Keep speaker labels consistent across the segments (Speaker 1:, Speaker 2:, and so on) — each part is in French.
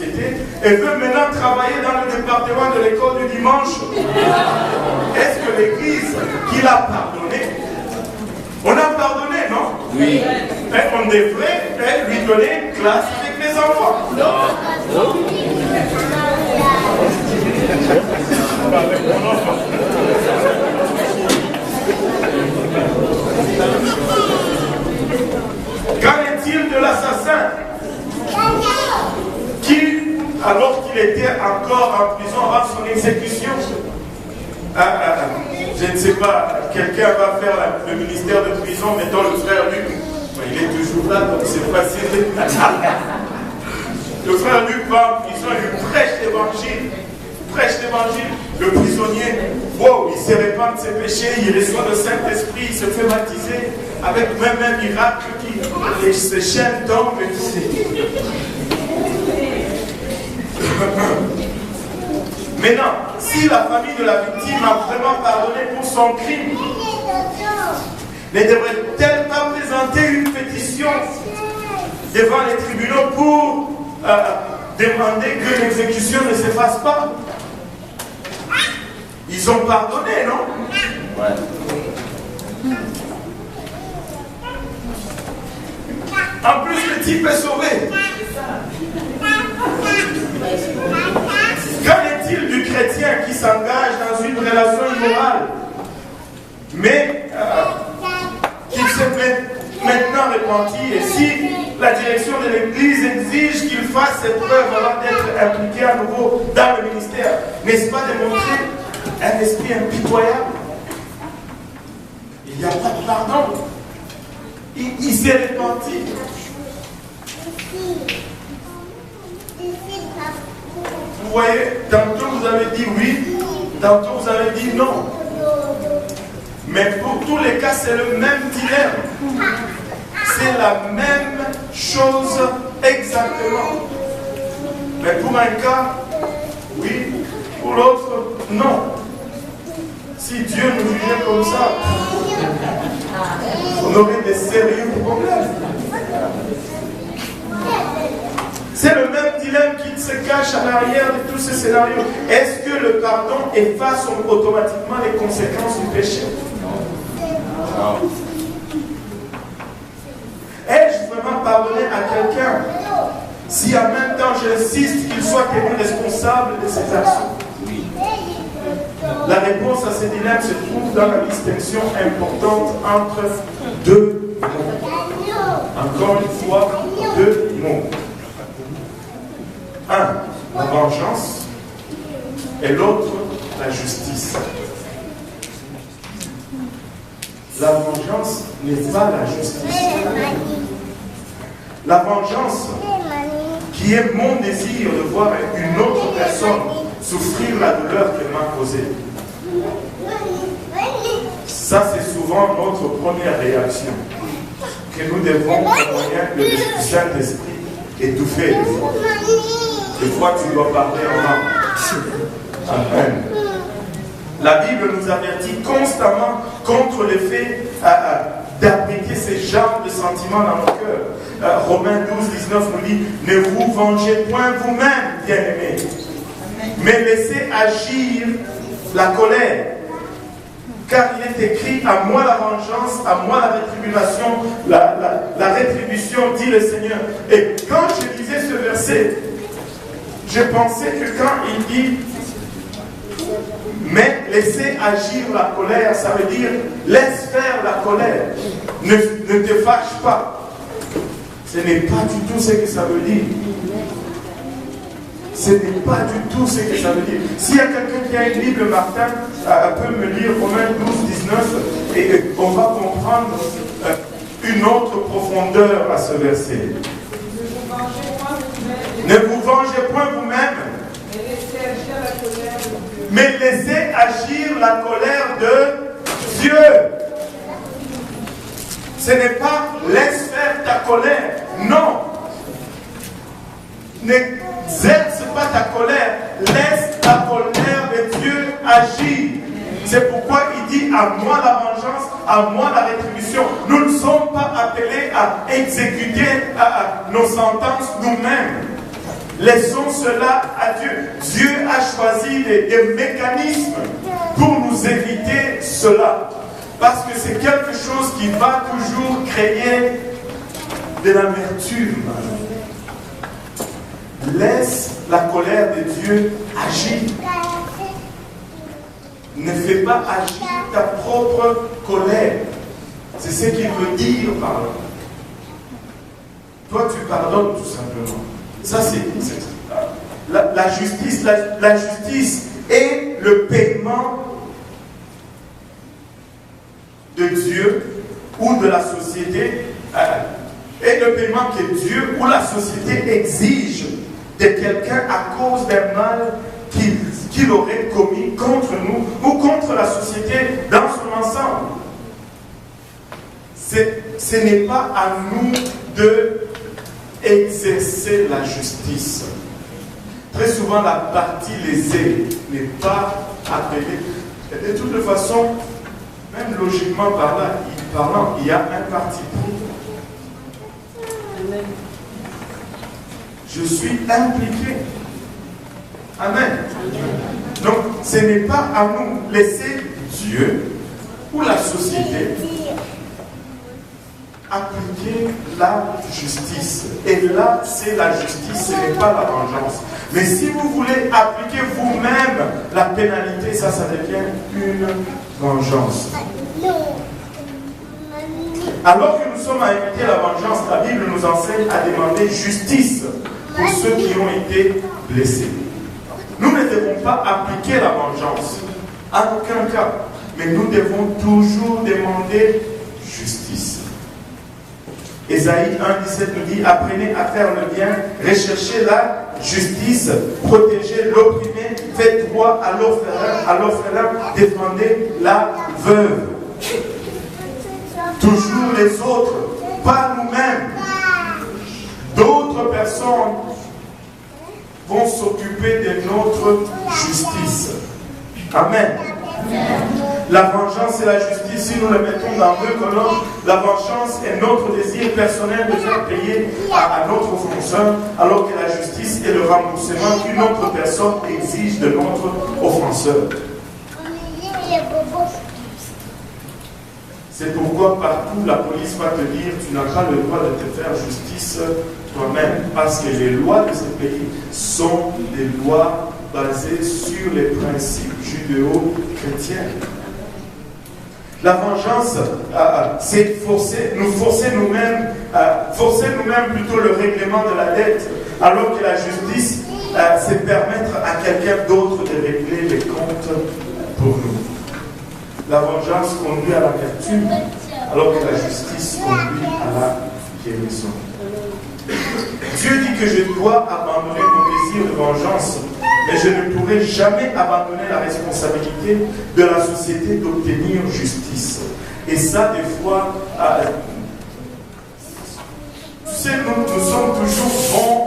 Speaker 1: société et veut maintenant travailler dans le département de l'école du dimanche. Est-ce que l'Église qui l'a pardonné, on a pardonné, non?
Speaker 2: Oui.
Speaker 1: Mais on devrait lui donner une classe avec les enfants.
Speaker 2: Non.
Speaker 1: Qu'en est-il de l'assassin qui, alors qu'il était encore en prison avant son exécution, je ne sais pas, quelqu'un va faire le ministère de prison, mettons le frère Luc. Il est toujours là, donc c'est facile. Le frère Luc va en prison, il prêche l'évangile. Le prisonnier, wow, il se répand de ses péchés, il reçoit le Saint-Esprit, il se fait baptiser avec même un miracle qui ses chaînes tombent et tout. Maintenant, si la famille de la victime a vraiment pardonné pour son crime, ne devrait-elle pas présenter une pétition devant les tribunaux pour demander que l'exécution ne se fasse pas? Ils ont pardonné, non?
Speaker 2: Ouais.
Speaker 1: En plus, le type est sauvé. Qu'en est-il du chrétien qui s'engage dans une relation immorale, mais qui s'est maintenant repenti? Et si la direction de l'Église exige qu'il fasse ses preuves avant d'être impliqué à nouveau dans le ministère, n'est-ce pas démontrer un esprit impitoyable? Il n'y a pas de pardon. Il s'est repenti. Vous voyez, tantôt vous avez dit oui, tantôt vous avez dit non. Mais pour tous les cas, c'est le même dilemme. C'est la même chose exactement. Mais pour un cas, oui, pour l'autre, non. Si Dieu nous jugeait comme ça, on aurait des sérieux problèmes. C'est le même dilemme qui se cache à l'arrière de tous ces scénarios. Est-ce que le pardon efface automatiquement les conséquences du péché?
Speaker 2: Non.
Speaker 1: Ai-je vraiment pardonné à quelqu'un si en même temps j'insiste qu'il soit tenu responsable de ses actions?
Speaker 2: Oui.
Speaker 1: La réponse à ce dilemme se trouve dans la distinction importante entre deux mots. Encore une fois, deux mots. Un, la vengeance, et l'autre, la justice. La vengeance n'est pas la justice. La vengeance, qui est mon désir de voir une autre personne souffrir la douleur qu'elle m'a causée. Ça, c'est souvent notre première réaction, que nous devons, au moyen de l'Esprit Saint-Esprit, étouffer des fois. Des fois, tu dois parler en langue. Amen. La Bible nous avertit constamment contre le fait d'appliquer ces genres de sentiments dans nos cœurs. Romains 12, 19 nous dit: ne vous vengez point vous-même, bien-aimés, mais laissez agir la colère. Car il est écrit: à moi la vengeance, à moi la rétribution, dit le Seigneur. Et quand je lisais ce verset, je pensais que quand il dit mais laissez agir la colère, ça veut dire laisse faire la colère. Ne te fâche pas. Ce n'est pas du tout ce que ça veut dire. Ce n'est pas du tout ce que ça veut dire. S'il y a quelqu'un qui a une Bible, Martin peut me lire Romains 12, 19 et on va comprendre une autre profondeur à ce verset. Ne vous vengez point vous-même, mais laissez agir la colère de Dieu. Ce n'est pas laisse faire ta colère. Non. N'exerce pas ta colère. Laisse la colère de Dieu agir. C'est pourquoi il dit: à moi la vengeance, à moi la rétribution. Nous ne sommes pas appelés à exécuter nos sentences nous-mêmes. Laissons cela à Dieu. Dieu a choisi des mécanismes pour nous éviter cela. Parce que c'est quelque chose qui va toujours créer de l'amertume. Laisse la colère de Dieu agir. Ne fais pas agir ta propre colère. C'est ce qu'il veut dire par là. Toi, tu pardonnes tout simplement. Ça, c'est la justice. La justice est le paiement de Dieu ou de la société, est le paiement que Dieu ou la société exige de quelqu'un à cause d'un mal qu'il aurait commis contre nous ou contre la société dans son ensemble. Ce n'est pas à nous de exercer la justice. Très souvent, la partie lésée n'est pas appelée. Et de toute façon, même logiquement parlant, il y a un parti pris. Je suis impliqué. Amen. Donc, ce n'est pas à nous laisser Dieu ou la société appliquer la justice. Et là, c'est la justice, ce n'est pas la vengeance. Mais si vous voulez appliquer vous-même la pénalité, ça devient une vengeance. Alors que nous sommes à éviter la vengeance, la Bible nous enseigne à demander justice pour ceux qui ont été blessés. Nous ne devons pas appliquer la vengeance, en aucun cas, mais nous devons toujours demander justice. Ésaïe 1,17 nous dit: apprenez à faire le bien, recherchez la justice, protégez l'opprimé, faites droit à l'orphelin, défendez la veuve. Toujours les autres, pas nous-mêmes. D'autres personnes vont s'occuper de notre justice. Amen. La vengeance et la justice, si nous le mettons dans deux colonnes, la vengeance est notre désir personnel de faire payer à notre offenseur, alors que la justice est le remboursement qu'une autre personne exige de notre offenseur. C'est pourquoi partout la police va te dire: tu n'as pas le droit de te faire justice toi-même, parce que les lois de ce pays sont des lois basées sur les principes judéo-chrétiens. La vengeance, c'est forcer nous-mêmes plutôt le règlement de la dette, alors que la justice, c'est permettre à quelqu'un d'autre de régler les comptes pour nous. La vengeance conduit à l'amertume, alors que la justice conduit à la guérison. Dieu dit que je dois abandonner mon désir de vengeance, mais je ne pourrai jamais abandonner la responsabilité de la société d'obtenir justice. Et ça, des fois, tu sais, nous sommes toujours bons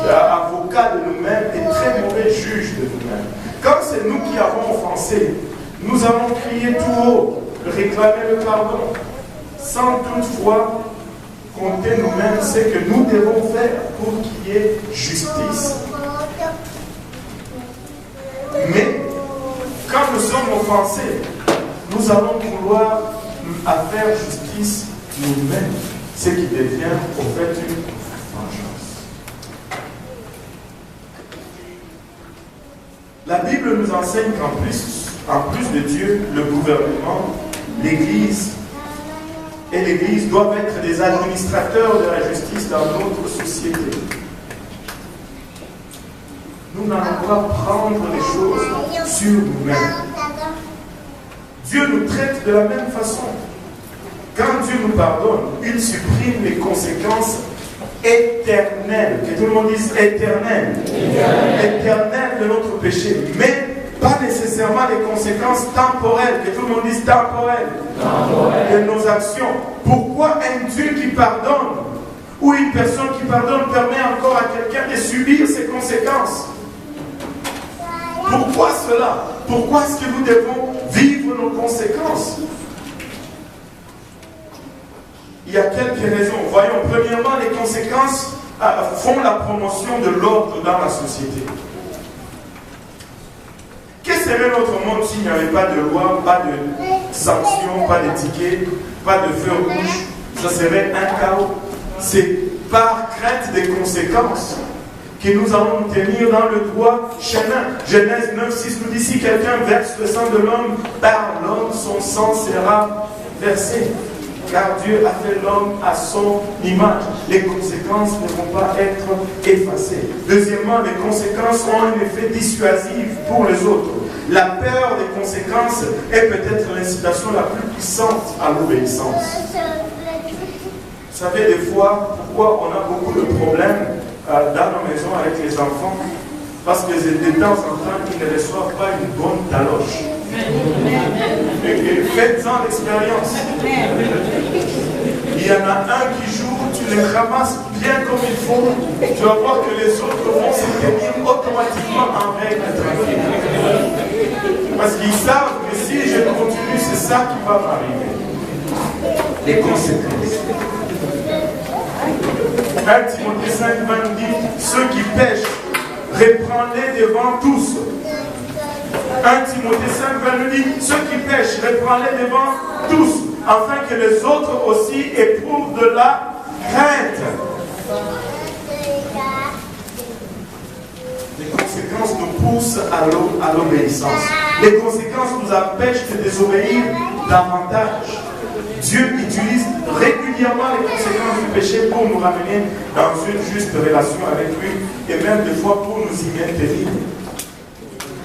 Speaker 1: avocats de nous-mêmes et très mauvais juges de nous-mêmes. Quand c'est nous qui avons offensé, nous avons crié tout haut, réclamé le pardon, sans toutefois compter nous-mêmes ce que nous devons faire pour qu'il y ait justice. Mais quand nous sommes offensés, nous allons vouloir faire justice nous-mêmes, ce qui devient au fait une vengeance. La Bible nous enseigne qu'en plus de Dieu, le gouvernement, l'Église et l'Église doivent être des administrateurs de la justice dans notre société. Nous n'allons pas prendre les choses sur nous-mêmes. Dieu nous traite de la même façon. Quand Dieu nous pardonne, il supprime les conséquences éternelles. Que tout le monde dise éternelles. Éternelles de notre péché. Mais pas nécessairement les conséquences temporelles. Que tout le monde dise temporelles. De nos actions. Pourquoi un Dieu qui pardonne ou une personne qui pardonne permet encore à quelqu'un de subir ses conséquences? Pourquoi cela? Pourquoi est-ce que nous devons vivre nos conséquences? Il y a quelques raisons. Voyons, premièrement, les conséquences font la promotion de l'ordre dans la société. Quel serait notre monde s'il n'y avait pas de loi, pas de sanctions, pas d'étiquette, pas de feu rouge? Ça serait un chaos. C'est par crainte des conséquences que nous allons nous tenir dans le droit chemin. Genèse 9:6 nous dit, si quelqu'un verse le sang de l'homme, par l'homme son sang sera versé. Car Dieu a fait l'homme à son image. Les conséquences ne vont pas être effacées. Deuxièmement, les conséquences ont un effet dissuasif pour les autres. La peur des conséquences est peut-être l'incitation la plus puissante à l'obéissance. Vous savez, des fois, pourquoi on a beaucoup de problèmes dans nos maisons avec les enfants? Parce que de temps en temps, ils ne reçoivent pas une bonne taloche. Et faites-en l'expérience. Il y en a un qui joue, tu les ramasses bien comme il faut, tu vas voir que les autres vont se tenir automatiquement en règle tranquille. Parce qu'ils savent que si je continue, c'est ça qui va m'arriver. Les conséquences. 1 Timothée 5:20 nous dit, ceux qui pêchent, reprends-les devant tous. 1 Timothée 5:20 nous dit, ceux qui pêchent, reprends-les devant tous, afin que les autres aussi éprouvent de la crainte. Les conséquences nous poussent à l'obéissance. Les conséquences nous empêchent de désobéir davantage. Dieu utilise régulièrement les conséquences du péché pour nous ramener dans une juste relation avec lui et même des fois pour nous y maintenir.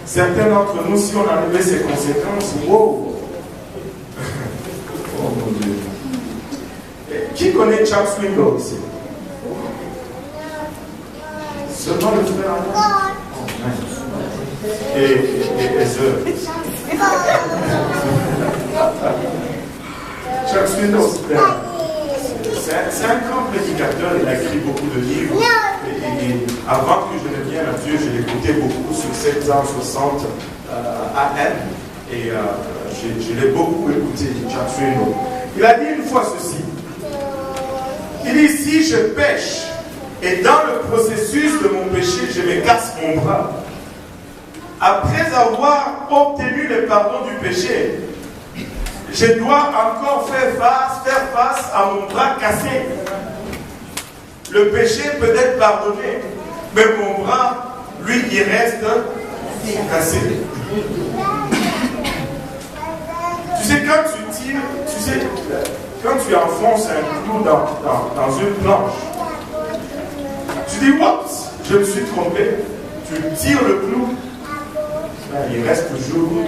Speaker 1: Certains d'entre nous, si on enlevait ces conséquences, wow! Oh mon Dieu! Qui connaît Chuck Swindoll ici? Seulement le frère Alain? Et sœur. Chuck Swindoll, c'est un grand prédicateur, il a écrit beaucoup de livres. Et avant que je ne vienne à Dieu, je l'écoutais beaucoup sur 760 AM. Et je l'ai beaucoup écouté, Chuck Swindoll. Il a dit une fois ceci. Il dit, si je pêche, et dans le processus de mon péché, je me casse mon bras, après avoir obtenu le pardon du péché, je dois encore faire face à mon bras cassé. Le péché peut être pardonné, mais mon bras, lui, il reste cassé. Tu sais, quand tu tires, quand tu enfonces un clou dans une planche, tu dis, oups, je me suis trompé. Tu tires le clou, il reste toujours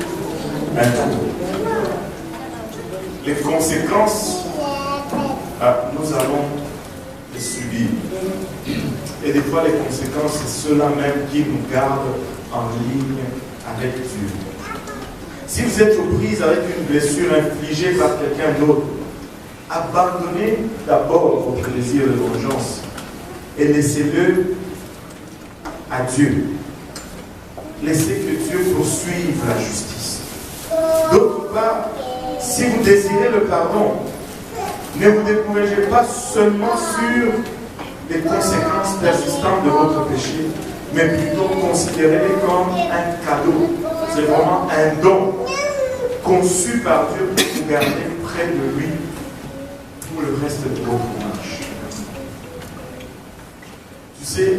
Speaker 1: un trou. Les conséquences, nous allons les subir. Et des fois, les conséquences, c'est cela même qui nous garde en ligne avec Dieu. Si vous êtes aux prises avec une blessure infligée par quelqu'un d'autre, abandonnez d'abord vos plaisirs de vengeance et laissez-le à Dieu. Laissez que Dieu poursuive la justice. D'autre part, si vous désirez le pardon, ne vous découragez pas seulement sur les conséquences persistantes de votre péché, mais plutôt considérez-les comme un cadeau. C'est vraiment un don conçu par Dieu pour vous garder près de lui pour le reste de votre marche. Tu sais,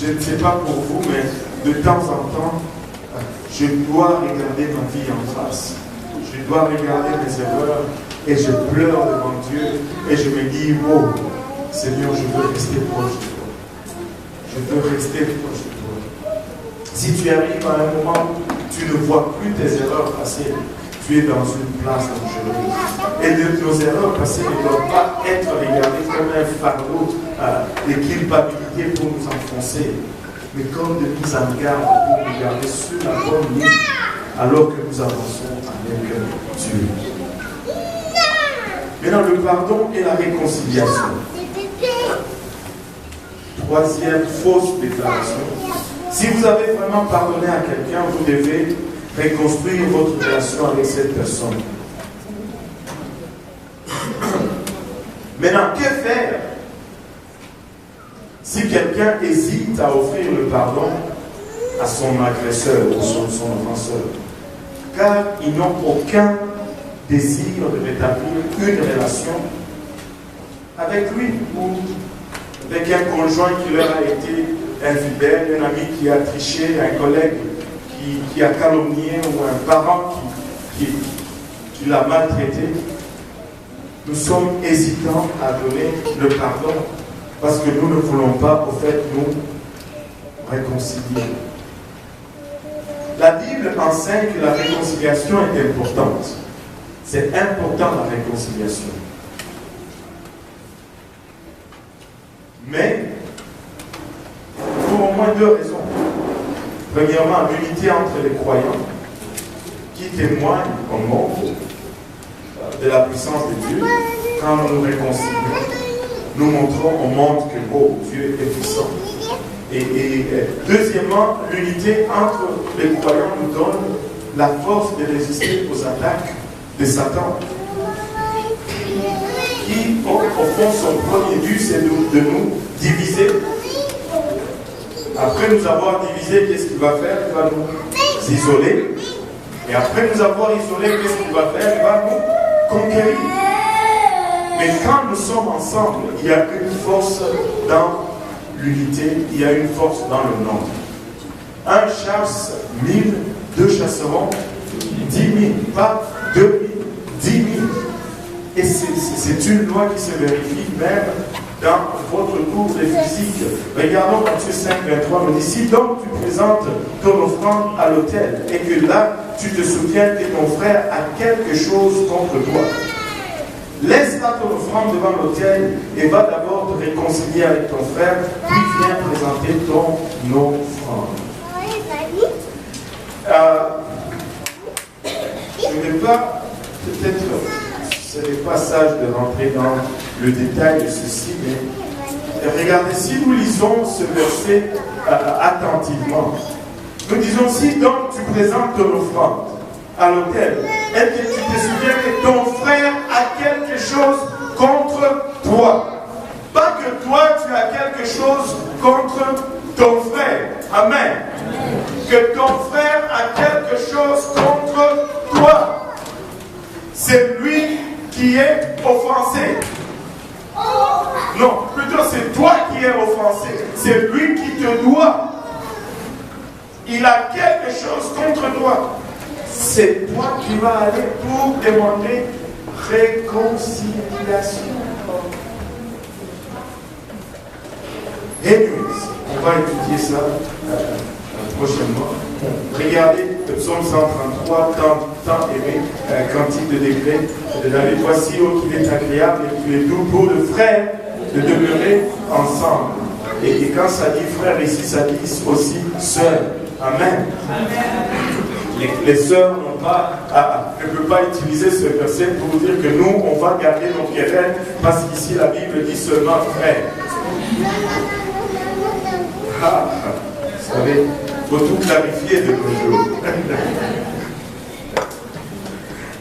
Speaker 1: je ne sais pas pour vous, mais de temps en temps, je dois regarder ma vie en face. Je dois regarder mes erreurs et je pleure devant Dieu et je me dis, oh Seigneur, je veux rester proche de toi. Je veux rester proche de toi. Si tu arrives à un moment où tu ne vois plus tes erreurs passer, tu es dans une place dangereuse. Et nos erreurs passées ne doivent pas être regardées comme un fardeau de culpabilité pour nous enfoncer, mais comme de mise en garde pour nous garder sur la bonne ligne alors que nous avançons avec Dieu. Maintenant, le pardon et la réconciliation. Troisième fausse déclaration. Si vous avez vraiment pardonné à quelqu'un, vous devez reconstruire votre relation avec cette personne. Maintenant, que faire Si quelqu'un hésite à offrir le pardon à son agresseur ou son offenseur, car ils n'ont aucun désir de rétablir une relation avec lui ou avec un conjoint qui leur a été infidèle, un ami qui a triché, un collègue qui a calomnié ou un parent qui l'a maltraité. Nous sommes hésitants à donner le pardon parce que nous ne voulons pas, au fait, nous réconcilier. La Bible enseigne que la réconciliation est importante. C'est important la réconciliation. Mais, pour au moins deux raisons. Premièrement, l'unité entre les croyants qui témoignent au monde de la puissance de Dieu. Quand nous nous réconcilions, nous montrons au monde que oh, Dieu est puissant. Et deuxièmement, l'unité entre les croyants nous donne la force de résister aux attaques de Satan, qui, au fond, son premier but, c'est de nous diviser. Après nous avoir divisé, qu'est-ce qu'il va faire? Il va nous isoler. Et après nous avoir isolés, qu'est-ce qu'il va faire? Il va nous conquérir. Mais quand nous sommes ensemble, il y a une force dans l'unité, il y a une force dans le nombre. Un chasse 1000, deux chasseront 10 000, pas 2 000, 10 000. Et c'est une loi qui se vérifie même dans votre cours de physique. Regardons Matthieu 5, 23, nous dit, si donc tu présentes ton offrande à l'autel et que là tu te souviens que ton frère a quelque chose contre toi, laisse là ton offrande devant l'autel et va d'abord te réconcilier avec ton frère, puis viens présenter ton offrande. Je ne vais pas, peut-être, ce n'est pas sage de rentrer dans le détail de ceci, mais regardez, si nous lisons ce verset attentivement, nous disons, si donc tu présentes ton offrande à l'autel, et que tu te souviens que ton frère a quelque chose contre toi. Pas que toi tu as quelque chose contre ton frère. Amen. Que ton frère a quelque chose contre toi. C'est lui qui est offensé. Non, plutôt c'est toi qui es offensé. C'est lui qui te doit. Il a quelque chose contre toi. C'est toi qui vas aller pour demander réconciliation. Et on va étudier ça prochainement. Regardez le psaume 133, tant aimé, cantique de décret de David. Voici, oh, qu'il est agréable et qu'il est doux pour le frère de demeurer ensemble. Et quand ça dit frère ici, ça dit aussi sœur. Amen. Les sœurs ne peuvent pas utiliser ce verset pour dire que nous, on va garder nos querelles parce qu'ici la Bible dit seulement frère. Vous savez, il faut tout clarifier de nos jours.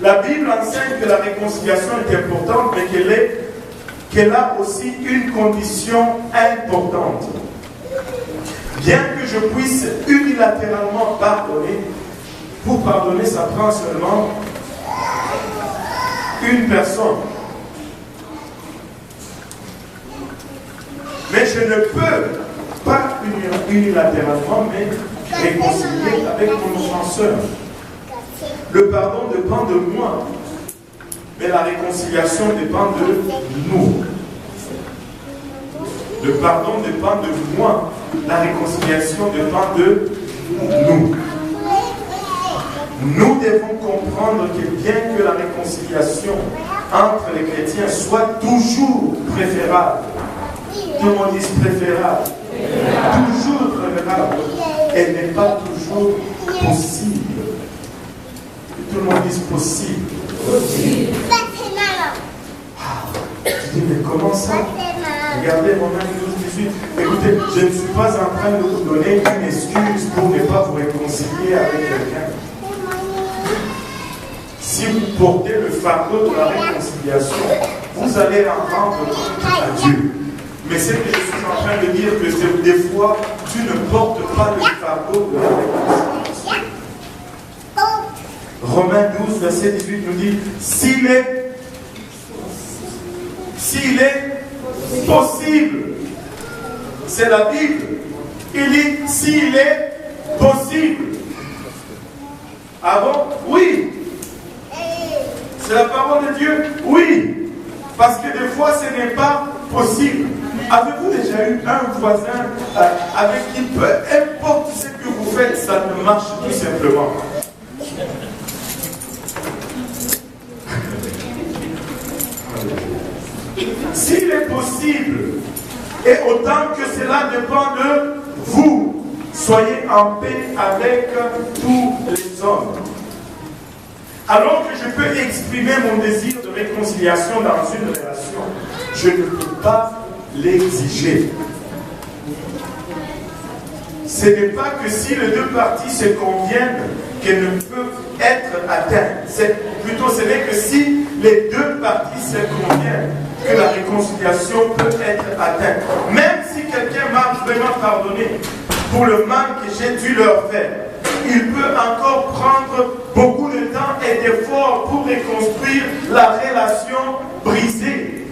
Speaker 1: La Bible enseigne que la réconciliation est importante, mais qu'elle a aussi une condition importante. Bien que je puisse unilatéralement pardonner, pour pardonner, ça prend seulement une personne. Mais je ne peux pas unilatéralement, mais réconcilier avec mon offenseur. Le pardon dépend de moi, mais la réconciliation dépend de nous. Le pardon dépend de moi, la réconciliation dépend de nous. Nous devons comprendre que bien que la réconciliation entre les chrétiens soit toujours préférable, tout le monde dit préférable, toujours préférable, elle n'est pas toujours possible. Tout le monde dit possible. Tu dis, mais comment ça? Regardez Romains 12, 18. Écoutez, je ne suis pas en train de vous donner une excuse pour ne pas vous réconcilier avec quelqu'un. Si vous portez le fardeau de la réconciliation, vous allez en rendre compte à Dieu. Mais ce que je suis en train de dire, que des fois, tu ne portes pas le fardeau de la réconciliation. Romains 12, verset 18 nous dit, s'il est possible, c'est la Bible, il dit, s'il est possible. Ah bon? Oui. C'est la parole de Dieu? Oui. Parce que des fois, ce n'est pas possible. Avez-vous déjà eu un voisin avec qui, peu importe ce que vous faites, ça ne marche tout simplement? S'il est possible, et autant que cela dépend de vous, soyez en paix avec tous les hommes. Alors que je peux exprimer mon désir de réconciliation dans une relation, je ne peux pas l'exiger. Ce n'est pas que si les deux parties se conviennent qu'elles ne peuvent être atteintes. Plutôt, ce n'est que si les deux parties se conviennent que la réconciliation peut être atteinte. Même si quelqu'un m'a vraiment pardonné pour le mal que j'ai dû leur faire, il peut encore prendre beaucoup de temps et d'efforts pour reconstruire la relation brisée.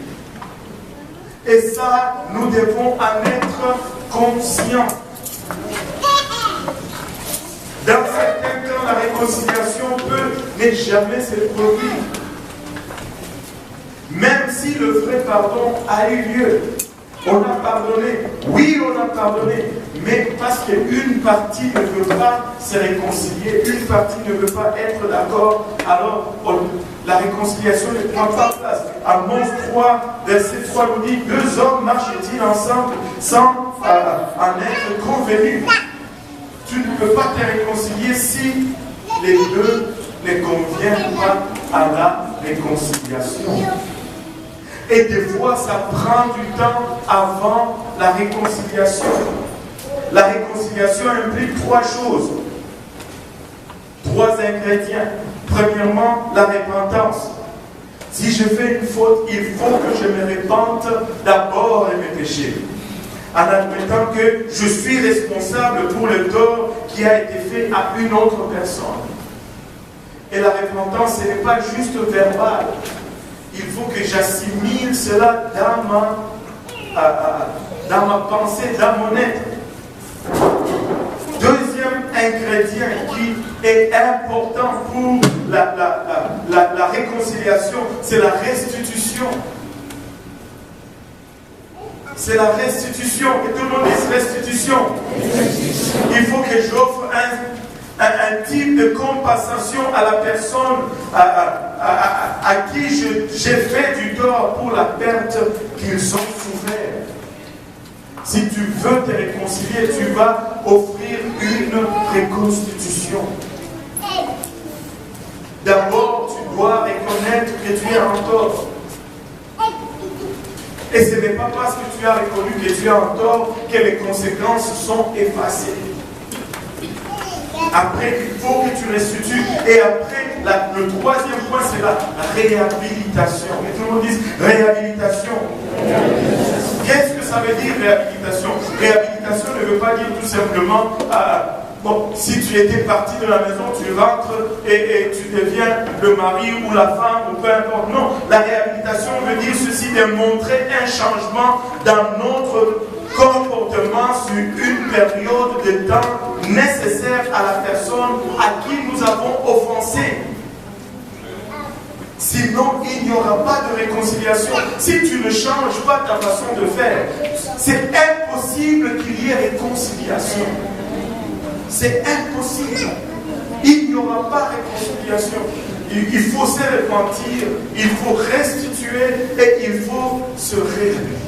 Speaker 1: Et ça, nous devons en être conscients. Dans certains cas, la réconciliation peut ne jamais se produire. Même si le vrai pardon a eu lieu. On a pardonné, oui on a pardonné, mais parce qu'une partie ne veut pas se réconcilier, une partie ne veut pas être d'accord, alors la réconciliation ne prend pas place. Amos 3, verset 3 nous dit, deux hommes marchent-ils ensemble sans en être convenus? Tu ne peux pas te réconcilier si les deux ne conviennent pas à la réconciliation. Et des fois, ça prend du temps avant la réconciliation. La réconciliation implique trois choses, trois ingrédients. Premièrement, la repentance. Si je fais une faute, il faut que je me repente d'abord de mes péchés, en admettant que je suis responsable pour le tort qui a été fait à une autre personne. Et la repentance, ce n'est pas juste verbal. Il faut que j'assimile cela dans ma pensée, dans mon être. Deuxième ingrédient qui est important pour la réconciliation, c'est la restitution. C'est la restitution. Et tout le monde dit restitution. Il faut que j'offre un type de compensation à la personne à qui j'ai fait du tort pour la perte qu'ils ont souffert. Si tu veux te réconcilier, tu vas offrir une reconstitution. D'abord, tu dois reconnaître que tu es en tort. Et ce n'est pas parce que tu as reconnu que tu es en tort que les conséquences sont effacées. Après, il faut que tu restitues. Et après, le troisième point, c'est la réhabilitation. Et tout le monde dit réhabilitation. Qu'est-ce que ça veut dire réhabilitation? Réhabilitation ne veut pas dire tout simplement, bon, si tu étais parti de la maison, tu rentres et tu deviens le mari ou la femme ou peu importe. Non, la réhabilitation veut dire ceci, de montrer un changement dans notre comportement sur une période de temps nécessaire à la personne à qui nous avons offensé. Sinon, il n'y aura pas de réconciliation. Si tu ne changes pas ta façon de faire, c'est impossible qu'il y ait réconciliation. C'est impossible. Il n'y aura pas de réconciliation. Il faut se repentir, il faut restituer et il faut se réhabiliter.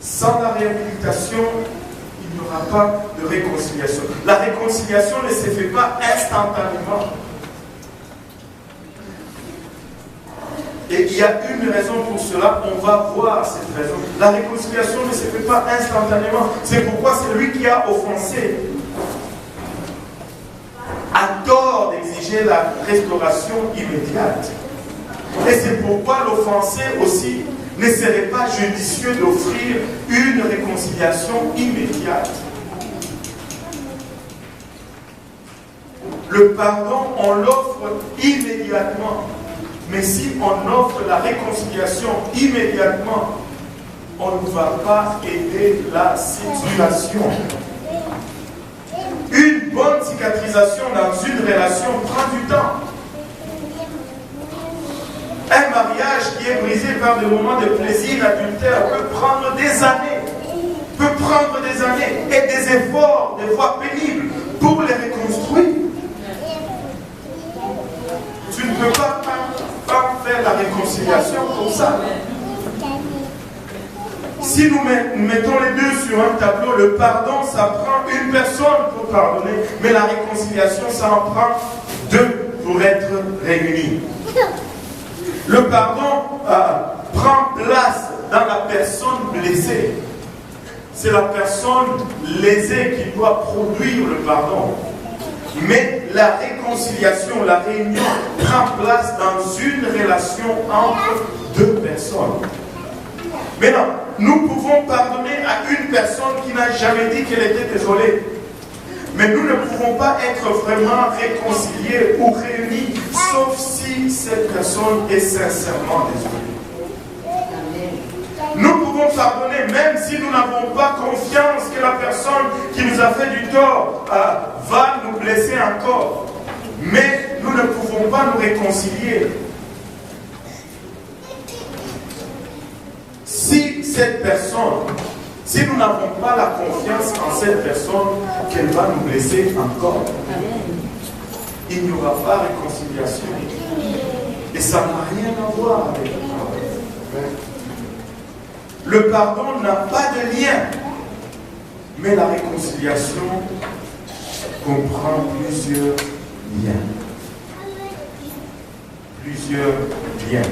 Speaker 1: Sans la réhabilitation, il n'y aura pas de réconciliation. La réconciliation ne se fait pas instantanément. Et il y a une raison pour cela, on va voir cette raison. La réconciliation ne se fait pas instantanément. C'est pourquoi celui qui a offensé a tort d'exiger la restauration immédiate. Et c'est pourquoi l'offensé aussi ne serait pas judicieux d'offrir une réconciliation immédiate. Le pardon, on l'offre immédiatement. Mais si on offre la réconciliation immédiatement, on ne va pas aider la situation. Une bonne cicatrisation dans une relation prend du temps. Un mariage qui est brisé par des moments de plaisir adultère peut prendre des années. Et des efforts, des fois pénibles, pour les reconstruire. Tu ne peux pas faire la réconciliation comme ça. Si nous mettons les deux sur un tableau, le pardon, ça prend une personne pour pardonner, mais la réconciliation, ça en prend deux pour être réunis. Le pardon prend place dans la personne blessée. C'est la personne lésée qui doit produire le pardon. Mais la réconciliation, la réunion prend place dans une relation entre deux personnes. Maintenant, nous pouvons pardonner à une personne qui n'a jamais dit qu'elle était désolée. Mais nous ne pouvons pas être vraiment réconciliés ou réunis, sauf si cette personne est sincèrement désolée. Nous pouvons pardonner même si nous n'avons pas confiance que la personne qui nous a fait du tort va nous blesser encore. Mais nous ne pouvons pas nous réconcilier. Si nous n'avons pas la confiance en cette personne, qu'elle va nous blesser encore, il n'y aura pas de réconciliation. Et ça n'a rien à voir avec le pardon. Le pardon n'a pas de lien, mais la réconciliation comprend plusieurs liens. Plusieurs liens.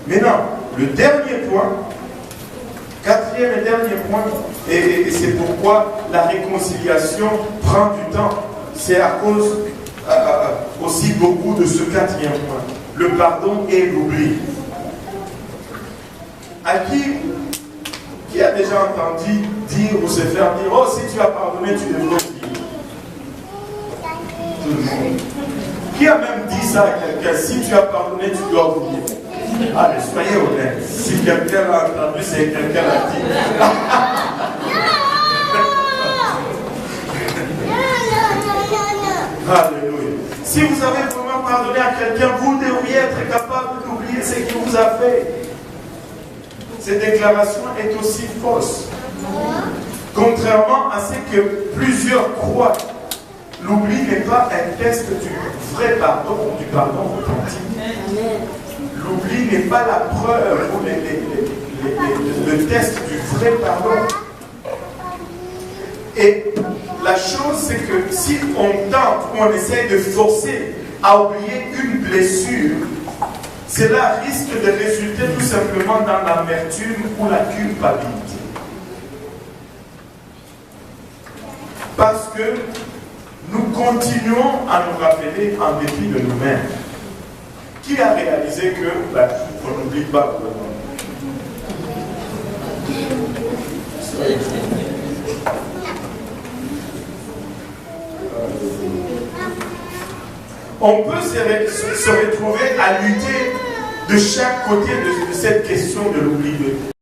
Speaker 1: Maintenant, le dernier point, quatrième et dernier point, et c'est pourquoi la réconciliation prend du temps. C'est à cause aussi beaucoup de ce quatrième point. Le pardon et l'oubli. À qui a déjà entendu dire ou se faire dire, oh, si tu as pardonné, tu devrais oublier? Tout le monde. Qui a même dit ça à quelqu'un? Si tu as pardonné, tu dois oublier. Ah, mais soyez honnête. Si quelqu'un l'a entendu, c'est que quelqu'un l'a dit. Alléluia. Si vous avez vraiment pardonné à quelqu'un, vous devriez être capable d'oublier ce qu'il vous a fait. Cette déclaration est aussi fausse. Contrairement à ce que plusieurs croient, l'oubli n'est pas un test du vrai pardon ou du pardon authentique. L'oubli n'est pas la preuve ou le test du vrai pardon. Et la chose, c'est que si on tente ou on essaie de forcer à oublier une blessure, cela risque de résulter tout simplement dans l'amertume ou la culpabilité. Parce que nous continuons à nous rappeler en dépit de nous-mêmes. Qui a réalisé que on n'oublie pas vraiment? On peut se retrouver à lutter de chaque côté de cette question de l'oubli.